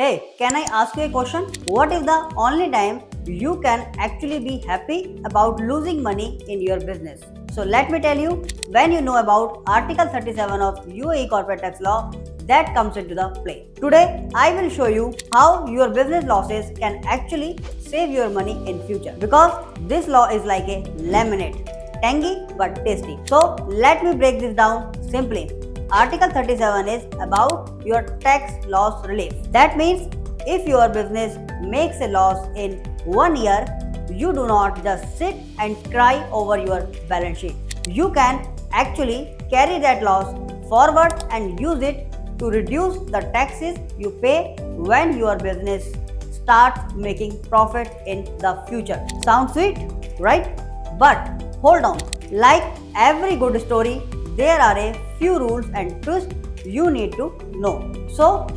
Hey, can I ask you a question? What if the only time you can actually be happy about losing money in your business? So let me tell you, when you know about Article 37 of UAE Corporate Tax Law, that comes into the play. Today, I will show you how your business losses can actually save your money in future. Because this law is like a lemonade, tangy but tasty. So let me break this down simply. Article 37 is about your tax loss relief. That means if your business makes a loss in 1 year, you do not just sit and cry over your balance sheet. You can actually carry that loss forward and use it to reduce the taxes you pay when your business starts making profit in the future. Sounds sweet, right? But hold on, like every good story, there are a few rules and twists you need to know. So,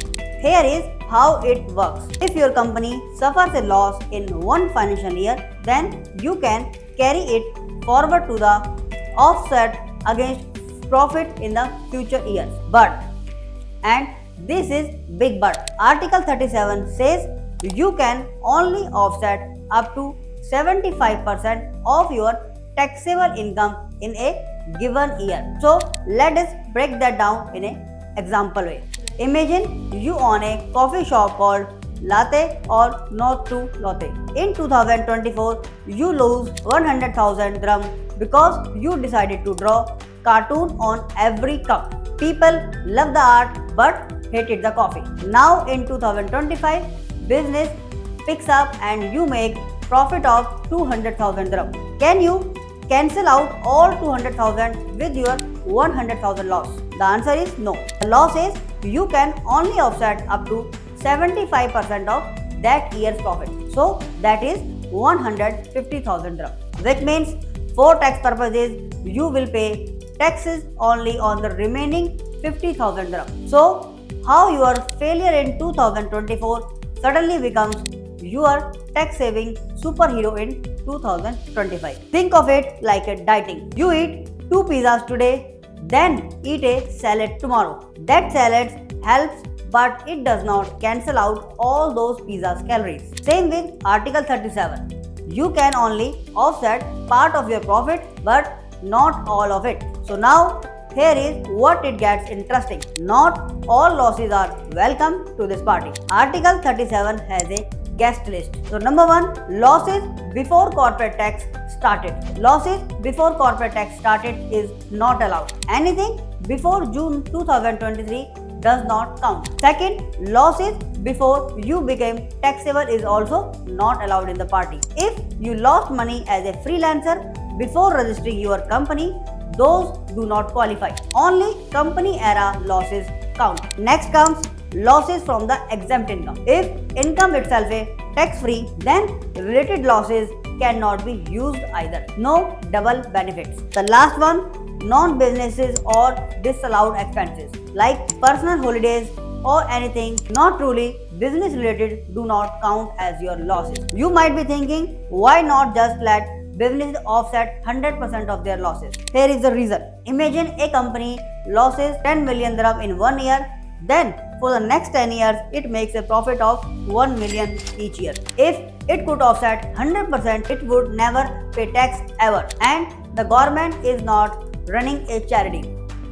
here is how it works. If your company suffers a loss in one financial year, then you can carry it forward to the offset against profit in the future years. But, and this is big but, Article 37 says you can only offset up to 75% of your taxable income in a given year. So let us break that down in an example way. Imagine you own a coffee shop called Latte or Not to Latte. In 2024, you lose 100,000 dirham because you decided to draw cartoon on every cup. People love the art but hated the coffee. Now in 2025, business picks up and you make profit of 200,000 dirham. Can you cancel out all 200,000 with your 100,000 loss? The answer is no. The law says you can only offset up to 75% of that year's profit. So that is 150,000 dirham, which means for tax purposes you will pay taxes only on the remaining 50,000 dirham. So how your failure in 2024 suddenly becomes your tax saving superhero in 2025. Think of it like a dieting. You eat 2 pizzas today, then eat a salad tomorrow. That salad helps, but it does not cancel out all those pizza's calories. Same with Article 37. You can only offset part of your profit, but not all of it. So now, here is what it gets interesting. Not all losses are welcome to this party. Article 37 has a guest list. So number 1, losses before corporate tax started. Losses before corporate tax started is not allowed. Anything before June 2023 does not count. Second, losses before you became taxable is also not allowed in the party. If you lost money as a freelancer before registering your company, those do not qualify. Only company era losses count. Next comes losses from the exempt income. If income itself is tax-free, then related losses cannot be used either. No double benefits. The last one, non-businesses or disallowed expenses like personal holidays or anything not truly business related do not count as your losses. You might be thinking, why not just let business offset 100% of their losses? Here is the reason. Imagine a company losses 10 million dirham in 1 year, then for the next 10 years it makes a profit of 1 million each year. If it could offset 100%, it would never pay tax ever, and the government is not running a charity.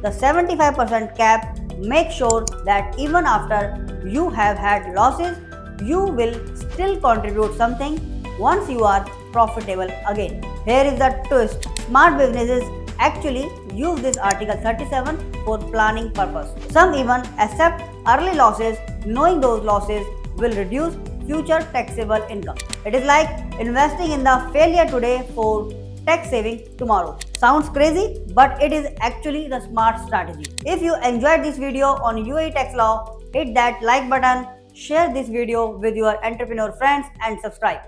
The 75% cap makes sure that even after you have had losses, you will still contribute something once you are profitable again. Here is the twist. Smart businesses actually use this Article 37 for planning purpose. Some even accept early losses knowing those losses will reduce future taxable income. It is like investing in the failure today for tax saving tomorrow. Sounds crazy, but it is actually the smart strategy. If you enjoyed this video on UAE tax law, hit that like button, share this video with your entrepreneur friends and subscribe.